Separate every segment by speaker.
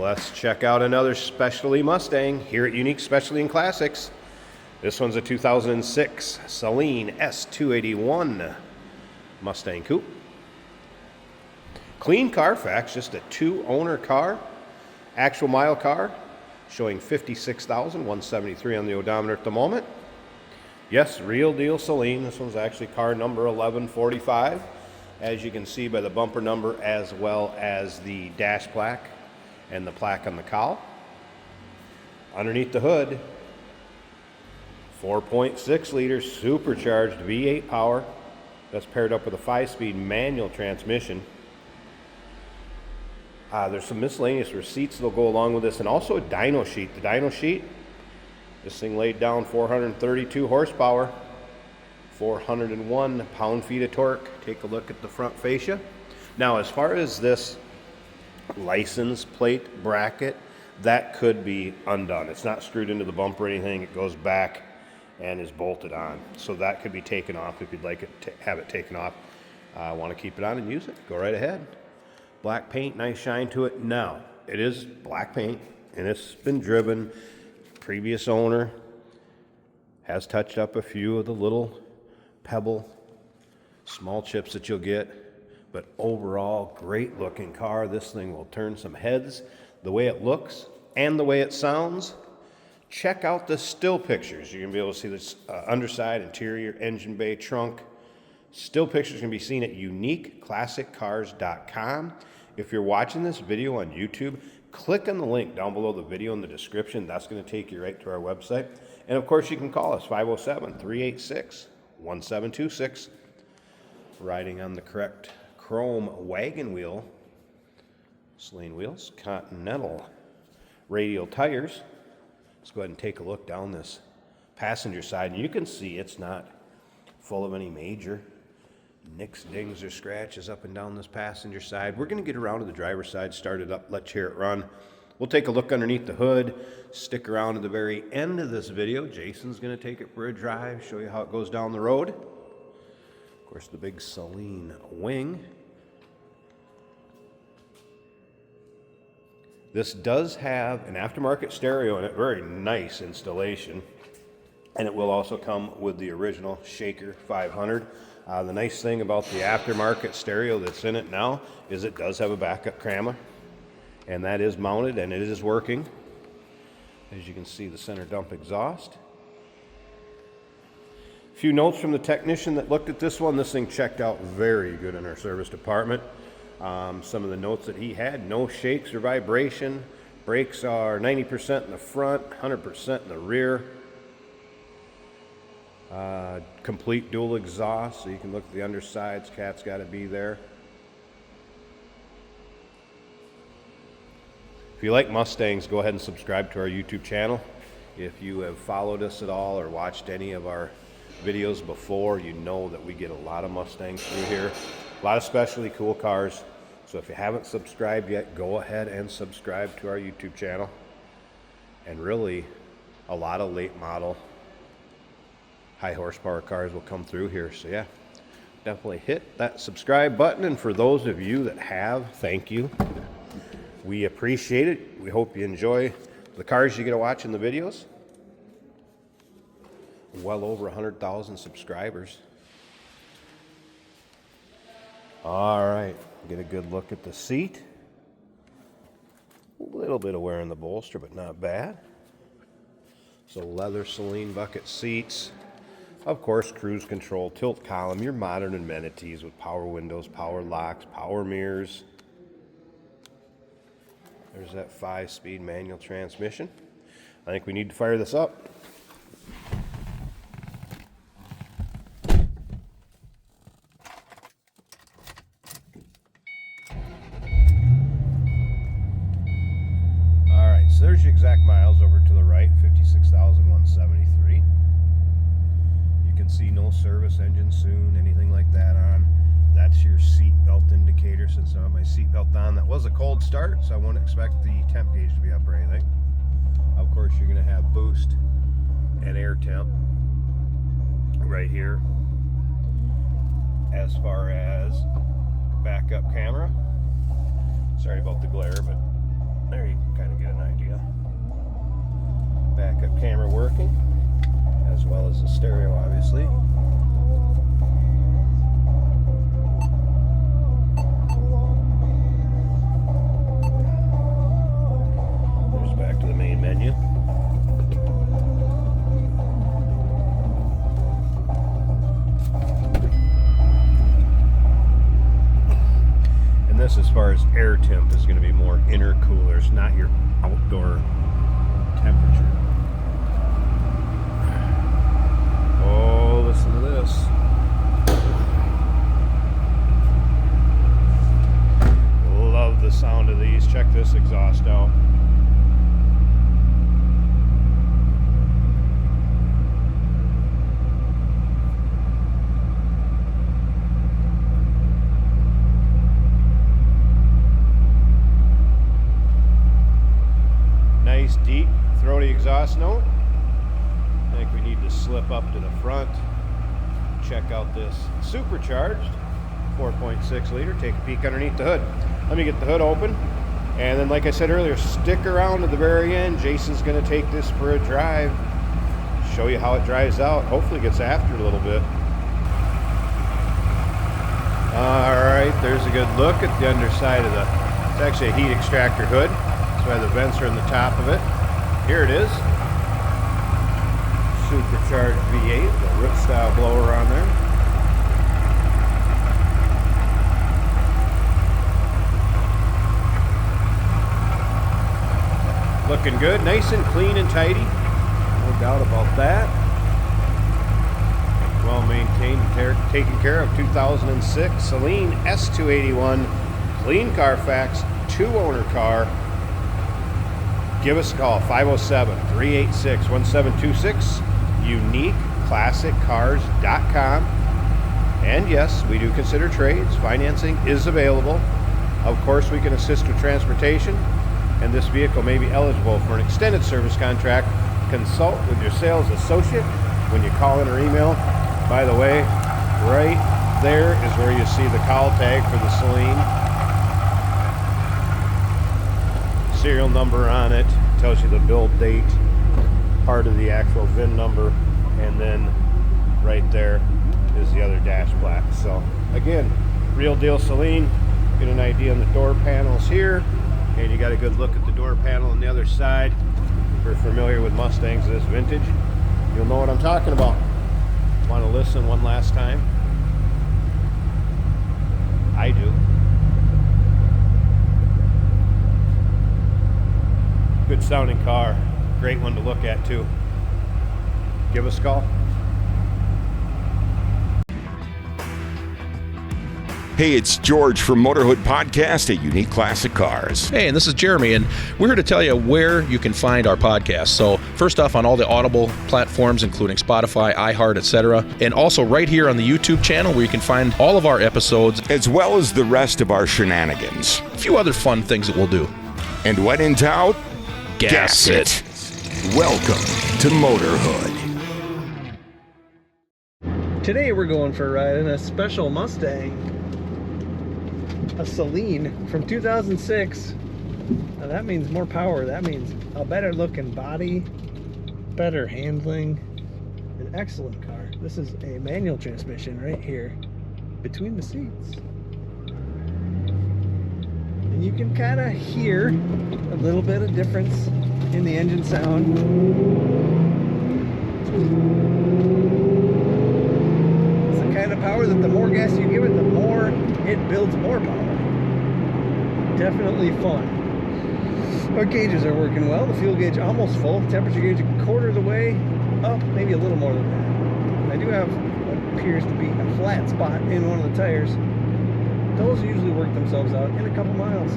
Speaker 1: let's check out another specialty Mustang here at Unique Specialty and Classics. This one's a 2006 Saleen S281 Mustang Coupe. Clean Carfax, just a 2-owner car. Actual mile car showing 56,173 on the odometer at the moment. Yes, real deal Saleen. This one's actually car number 1145. As you can see by the bumper number as well as the dash plaque and the plaque on the cowl. Underneath the hood, 4.6 liter supercharged V8 power. That's paired up with a 5-speed manual transmission. There's some miscellaneous receipts that'll go along with this, and also a dyno sheet. The dyno sheet, this thing laid down 432 horsepower, 401 pound-feet of torque. Take a look at the front fascia. Now, as far as this license plate bracket, that could be undone. It's not screwed into the bumper or anything. It goes back and is bolted on. So that could be taken off if you'd like it to have it taken off. Want to keep it on and use it? Go right ahead. Black paint, nice shine to it. Now, it is black paint, and it's been driven. Previous owner has touched up a few of the little pebble small chips that you'll get, but overall, great looking car. This thing will turn some heads, the way it looks and the way it sounds. Check out the still pictures. You're gonna be able to see this underside, interior, engine bay, trunk. Still pictures can be seen at uniqueclassiccars.com. If you're watching this video on YouTube, click on the link down below the video in the description. That's going to take you right to our website. And of course, you can call us 507-386-1726. Riding on the correct chrome wagon wheel, Saleen wheels, Continental radial tires. Let's go ahead and take a look down this passenger side, and you can see it's not full of any major nicks, dings, or scratches up and down this passenger side. We're going to get around to the driver's side, start it up, let you hear it run. We'll take a look underneath the hood. Stick around to the very end of this video. Jason's going to take it for a drive, show you how it goes down the road. Of course, the big Saleen wing. This does have an aftermarket stereo in it, very nice installation. And it will also come with the original Shaker 500. The nice thing about the aftermarket stereo that's in it now is it does have a backup camera, and that is mounted and it is working. As you can see, the center dump exhaust. A few notes from the technician that looked at this one. This thing checked out very good in our service department. Some of the notes that he had: no shakes or vibration. Brakes are 90% in the front, 100% in the rear. Complete dual exhaust, so you can look at the undersides. Cat's got to be there. If you like Mustangs, go ahead and subscribe to our YouTube channel. If you have followed us at all or watched any of our videos before, you know that we get a lot of Mustangs through here. A lot of especially cool cars. So if you haven't subscribed yet, go ahead and subscribe to our YouTube channel. And really, a lot of late model high horsepower cars will come through here. So yeah, definitely hit that subscribe button. And for those of you that have, thank you. We appreciate it. We hope you enjoy the cars you get to watch in the videos. Well over 100,000 subscribers. All right, get a good look at the seat. A little bit of wear in the bolster, but not bad. So leather Saleen bucket seats. Of course, cruise control, tilt column, your modern amenities with power windows, power locks, power mirrors. There's that 5-speed manual transmission. I think we need to fire this up. All right, so there's your exact miles over to the right, 56,173. See no service, engine soon, anything like that on. That's your seat belt indicator. Since I have my seat belt on, that was a cold start, so I won't expect the temp gauge to be up or anything. Of course, you're going to have boost and air temp right here. As far as backup camera, sorry about the glare, but There you can kind of get an idea. Backup camera working, as well as the stereo, obviously. There's back to the main menu. And this, as far as air temp, is going to be more intercoolers, not your outdoor temperature. Oh, listen to this. Love the sound of these. Check this exhaust out. Nice deep throaty exhaust note. I think we need to slip up to the front. Check out this Supercharged 4.6 liter. Take a peek underneath the hood. Let me get the hood open, and then, like I said earlier, stick around to the very end. Jason's going to take this for a drive, show you how it drives out. Hopefully gets after it a little bit. Alright, there's a good look at the underside of the, it's actually a heat extractor hood. That's why the vents are in the top of it. Here it is. Supercharged V8, the rip style blower on there. Looking good, nice and clean and tidy. No doubt about that. Well maintained and taken care of. 2006 Saleen S281 clean Carfax, 2-owner car. Give us a call, 507-386-1726, uniqueclassiccars.com. And yes, we do consider trades. Financing is available. Of course, we can assist with transportation, and this vehicle may be eligible for an extended service contract. Consult with your sales associate when you call in or email. By the way, right there is where you see the call tag for the Saleen. Serial number on it, tells you the build date, part of the actual VIN number, and then right there is the other dash plaque. So again, real deal Saleen. Get an idea on the door panels here, and you got a good look at the door panel on the other side. If you're familiar with Mustangs of this vintage, you'll know what I'm talking about. Want to listen one last time? I do. Good sounding car. Great one to look at too. Give us a call.
Speaker 2: Hey, it's George from Motorhood Podcast at Unique Classic Cars.
Speaker 3: Hey, and this is Jeremy, and we're here to tell you where you can find our podcast. So first off, on all the Audible platforms, including Spotify, iHeart, etc., and also right here on the YouTube channel where you can find all of our episodes,
Speaker 2: as well as the rest of our shenanigans.
Speaker 3: A few other fun things that we'll do.
Speaker 2: And when in doubt, gas it. Welcome to Motorhood.
Speaker 4: Today we're going for a ride in a special Mustang, a Saleen from 2006. Now that means more power. That means a better looking body, better handling, an excellent car. This is a manual transmission right here between the seats. And you can kind of hear a little bit of difference in the engine sound. It's the kind of power that the more gas you give it, the more it builds more power. Definitely fun. Our gauges are working well. The fuel gauge almost full. Temperature gauge a quarter of the way up, maybe a little more than that. I do have what appears to be a flat spot in one of the tires. Those usually work themselves out in a couple miles.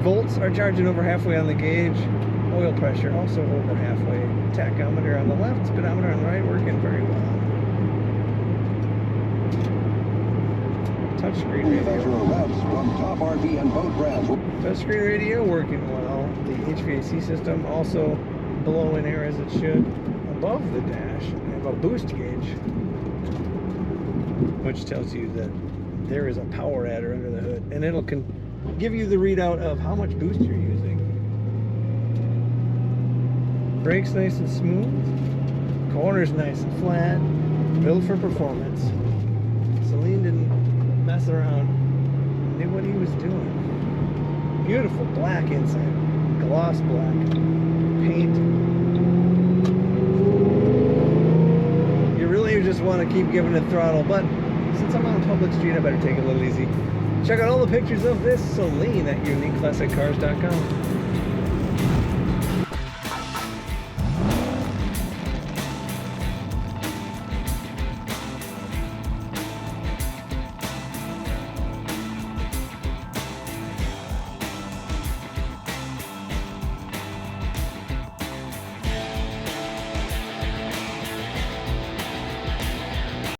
Speaker 4: Volts are charging over halfway on the gauge. Oil pressure also over halfway. Tachometer on the left, speedometer on the right, working very well. Touchscreen radio. From top RV and boat brands. Touchscreen radio working well. The HVAC system also blowing air as it should. Above the dash, I have a boost gauge, which tells you that there is a power adder under the hood, and it'll give you the readout of how much boost you're using. Brakes nice and smooth. Corners nice and flat. Built for performance. Saleen didn't mess around. Knew what he was doing. Beautiful black inside. Gloss black. Paint. You really just want to keep giving it throttle, but since I'm on a public street, I better take it a little easy. Check out all the pictures of this Saleen at uniqueclassiccars.com.